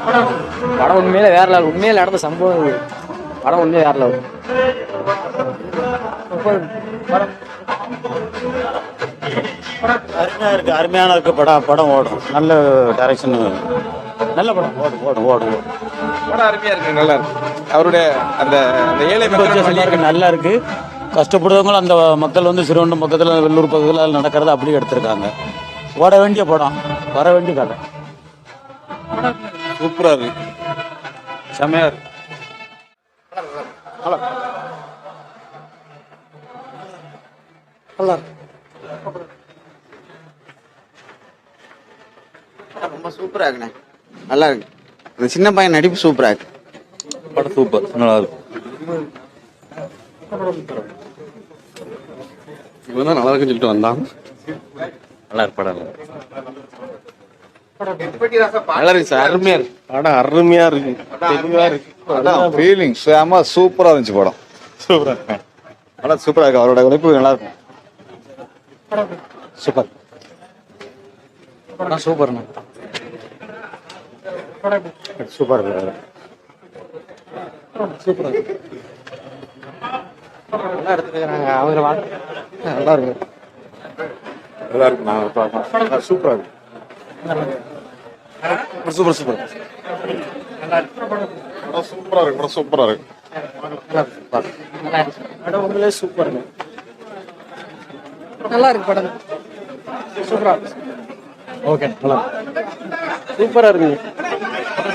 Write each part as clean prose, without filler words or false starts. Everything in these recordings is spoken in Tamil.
படம் உண்மையில வேற லெவல். உண்மையில நடந்த சம்பவம் இது. படம் உண்மையில வேற லெவல். அருமையா இருக்கு, அருமையான இருக்கு. படம் ஓடும். நல்ல டைரக்ஷன், நல்ல படம். ஓடும் ஓடும் ஓடும் ஓடும். படம் அருமையா இருக்கு, நல்லா இருக்கு. அவருடைய அந்த ஏழை மக்கள் நல்லா இருக்கு. கஷ்டப்படுறவங்களும் அந்த மக்கள் வந்து சிறுவண்டம் பக்கத்தில், வெள்ளூர் பக்கத்தில் நடக்கிறத அப்படியே எடுத்திருக்காங்க. ஓட வேண்டிய படம், வர வேண்டிய கதை. சூப்பரா இருக்கு, செமையா இருக்கு. நல்லா இருக்கு. ரொம்ப சூப்பரா இருக்குண்ணே, நல்லா இருக்கு. அந்த சின்ன பையன் நடிப்பு சூப்பரா இருக்கு. படம் சூப்பர், நல்லா இருக்கு. இவன் தான் நல்லா இருக்குன்னு சொல்லிட்டு வந்தான். நல்லா இருக்கு படம், நல்லா இருக்கு சார். அருமையா இருக்கு படம், அருமையா இருக்கு, தெளிவா இருக்கு. ஃபீலிங் செம சூப்பரா இருந்துச்சு படம். சூப்பரா இருக்கு படம், சூப்பரா இருக்கு. அவரோட உழைப்பு நல்லா இருக்கும். சூப்பர் படம், சூப்பர்ண்ணா. சூப்பர் இருக்கு. சூப்பரா இருக்கு. நல்லா எடுத்துக்கிறாங்க அவங்க வாழ்க்கை. நல்லா இருக்கு, நல்லா இருக்கு. நான் பார்க்கலாம். சூப்பரா இருக்கு. சூப்பர் சூப்பர் படம் சூப்பரா இருக்கு. படம் சூப்பரா இருக்கு. படம் உண்மையிலே சூப்பர். நல்லா இருக்கு படம், சூப்பரா இருக்கு. ஓகே, நல்லா சூப்பரா இருக்கு.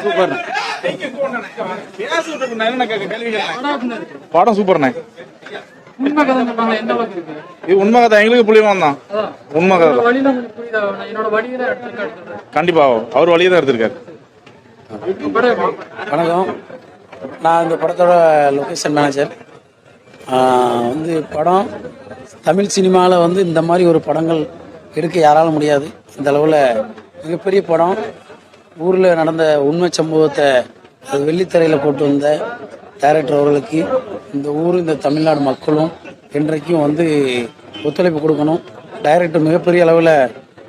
சூப்பர் படம் சூப்பர்ண்ணே. இது உண்மை கதை, எங்களுக்கு புள்ளியமா தான். உண்மை கதை கண்டிப்பா அவர் வழியை தான் எடுத்திருக்காரு. வணக்கம், நான் இந்த படத்தோட லொக்கேஷன் மேனேஜர். வந்து படம் தமிழ் சினிமாவில் வந்து இந்த மாதிரி ஒரு படங்கள் எடுக்க யாராலும் முடியாது. இந்த அளவில் மிகப்பெரிய படம். ஊரில் நடந்த உண்மை சம்பவத்தை அது வெள்ளித்திரையில் போட்டு வந்த டைரக்டர் அவர்களுக்கு இந்த ஊர், இந்த தமிழ்நாடு மக்களும் என்றைக்கும் வந்து ஒத்துழைப்பு கொடுக்கணும். டைரக்டர் மிகப்பெரிய அளவில்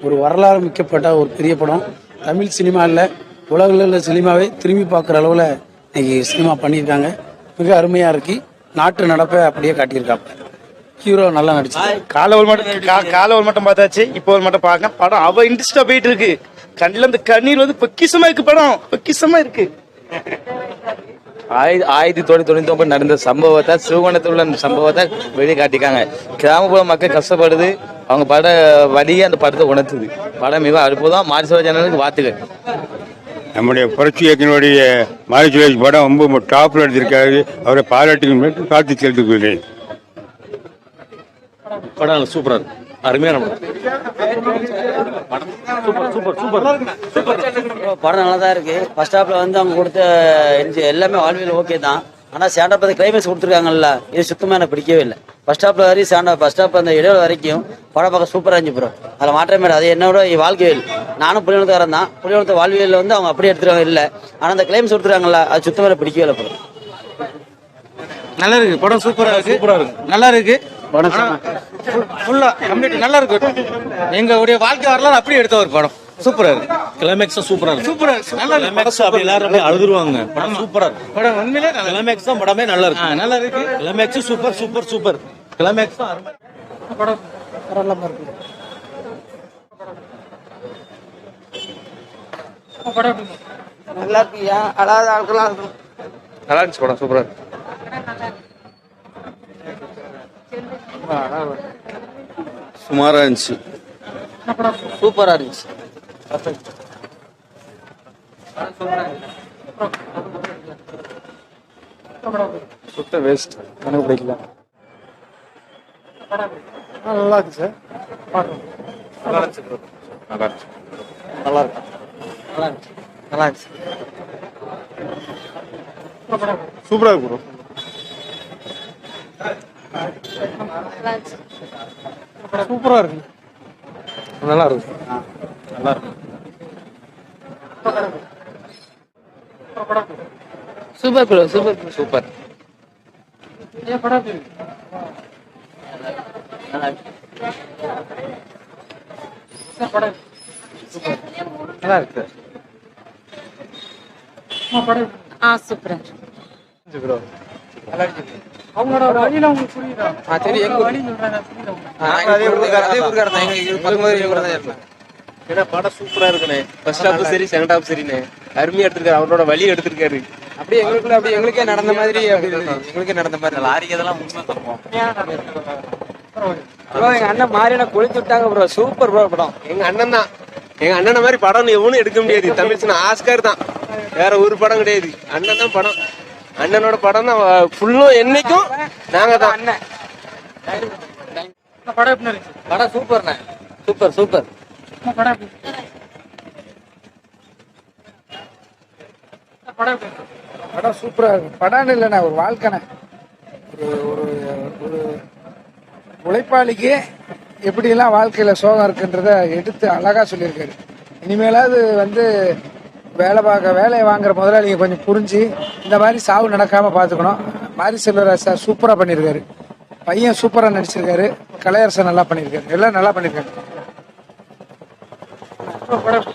ஒரு வரலாறு மிக்கப்பட்ட ஒரு பெரிய படம். தமிழ் சினிமாவில் உலகில் உள்ள சினிமாவை திரும்பி பார்க்குற அளவில் இன்னைக்கு சினிமா பண்ணியிருக்காங்க. மிக அருமையாக இருக்கு. நாட்டு நடப்பை அப்படியே காட்டியிருக்காங்க. ஹீரோ நல்லா நடிச்சு. காலை ஒரு மட்டும் பார்த்தாச்சு, இப்போ ஒரு மட்டும் பார்க்க. படம் அவ இன்ட்ரெஸ்டா போயிட்டு இருக்கு. கண்ணில அந்த கண்ணீர் வந்து பொக்கிஷமா இருக்கு. படம் பொக்கிஷமா இருக்கு. 1999 நடந்த சம்பவத்தை, சிவகோணத்தில் உள்ள சம்பவத்தை வெளியே காட்டிக்காங்க. கிராமப்புற மக்கள் கஷ்டப்படுது, அவங்க பட வழியே அந்த படத்தை உணர்த்துது. படம் மிக அற்புதம். மாரிசுவர ஜனங்களுக்கு வாழ்த்துக்கள். நம்முடைய புரட்சி இயக்கினுடைய மாரி சுரேஷ் படம் ரொம்ப டாப்ல எடுத்திருக்காரு. அவரை பாராட்டி காத்து செலுத்துக்கிறேன். படம் சூப்பரா இருக்கு, அருமையான படம். படம் நல்லா தான் இருக்கு. ஃபர்ஸ்ட் ஹாப்ல வந்து அவங்க கொடுத்த எல்லாமே வாழ்வியல் ஓகே தான். ஆனால் ஸ்டாண்டப் அந்த கிளைமேக்ஸ் கொடுத்துருக்காங்கல்ல, இது சுத்தமாக எனக்கு பிடிக்கவே இல்லை. ஃபர்ஸ்ட் ஹாப்ல வரையும் ஸ்டாண்டப், ஃபர்ஸ்ட் ஹாப் அந்த இடைவெளி வரைக்கும் படம் பார்க்க சூப்பராக இருந்துச்சு ப்ரோ. அதில் மாற்றமே இல்லை. அது என்னோட வாழ்க்கையில் நானும் புலிவனத்துக்காரன் தான். புலிவனத்து வாழ்வியல் வந்து அவங்க அப்படியே எடுத்துருக்காங்க இல்லை. ஆனால் அந்த கிளைமேக்ஸ் கொடுத்துருக்காங்கல்ல, அது சுத்தமாக பிடிக்கவே இல்லை ப்ரோ. நல்லா இருக்கு படம், சூப்பரா இருக்கு. சூப்பரா இருக்கு, நல்லா இருக்கு. படம் ஃபுல்லா கம்ப்ளீட் நல்லா இருக்கு. எங்களுடைய வாழ்க்கை வரலாறு அப்படியே எடுத்த ஒரு படம். சூப்பரா இருக்கு. கிளைமேக்ஸ் சூப்பரா இருக்கு. சூப்பரா இருக்கு, நல்லா இருக்கு. அப்படி எல்லாரும் அப்படியே அழுதுருவாங்க. படம் சூப்பரா இருக்கு. படம் உண்மையிலே கிளைமேக்ஸ் தான் படமே நல்லா இருக்கு. நல்லா இருக்கு. Climax super super super. Climax தான் அருமை. படம் நல்லா இருக்கு. படம் நல்லா இருக்கியா? அழாத ஆட்கள்லாம் இருக்கும். நல்லா இருந்துச்சு படம், சூப்பரா இருக்கு. சுமாரா இருந்துச்சு, சூப்பராக இருந்துச்சு. சுத்த வேஸ்ட், எனக்கு பிடிக்கல. நல்லா இருக்கு சார். நல்லா இருந்துச்சு bro. நல்லா இருந்துச்சு. நல்லா இருக்கு, நல்லா இருந்துச்சு, நல்லா இருந்துச்சு. சூப்பரா இருக்கு ப்ரோ. சூப்பரா இருக்கு, நல்லா இருக்கு, நல்லா இருக்கு. Super bro, super bro, super. நல்லா இருக்கு. சூப்பரா அவங்களோட வழியில உங்களுக்கு புரியுதா? சரி எங்க வழி சொல்றாங்க புரியுதா? அதே ஊருக்காரர் தான் எங்க பக்கத்துல இவங்க தான் இருக்கலாம். ஏன்னா படம் சூப்பரா இருக்குண்ணே. ஃபர்ஸ்ட் ஹாஃப் சரி, செகண்ட் ஹாஃப் சரிண்ணே. அருமையா எடுத்திருக்காரு, அவரோட வழி எடுத்திருக்காரு. அப்படியே எங்களுக்குள்ள அப்படியே எங்களுக்கே நடந்த மாதிரி எங்களுக்கே நடந்த மாதிரி லாரிக்கு இதெல்லாம் முன்ன தப்போம். ப்ரோ எங்க அண்ணன் மாறின கொளுத்து விட்டாங்க ப்ரோ. சூப்பர் ப்ரோ படம். எங்க அண்ணன் தான். எங்க அண்ணனை மாதிரி படம் எவனும் எடுக்க முடியாது. தமிழ் சின்ன ஆஸ்கார் தான், வேற ஒரு படம் கிடையாது. அண்ணன் தான் படம். அண்ணனோட படம் தான் ஃபுல்லும் என்னைக்கும் நாங்க தான். அண்ணன் படம் எப்படி இருந்துச்சு? படம் சூப்பர்ண்ணே. Super super. படம் எப்படி படம் எப்படி படம் சூப்பராக இருக்கும். படம்னு இல்லைண்ணா, ஒரு வாழ்க்கைண்ணே. ஒரு ஒரு ஒரு உழைப்பாளிக்கு எப்படியெல்லாம் வாழ்க்கையில் சோகம் இருக்குன்றத எடுத்து அழகாக சொல்லியிருக்காரு. இனிமேலாவது வேலையை வாங்குற முதலாளிங்க கொஞ்சம் புரிஞ்சு இந்த மாதிரி சாவு நடக்காமல் பார்த்துக்கணும். மாரி செல்வராஜ் சார் சூப்பராக பண்ணியிருக்காரு. பையன் சூப்பராக நடிச்சிருக்காரு. கலையரசன் நல்லா பண்ணியிருக்காரு. எல்லாம் நல்லா பண்ணியிருக்காரு. படம்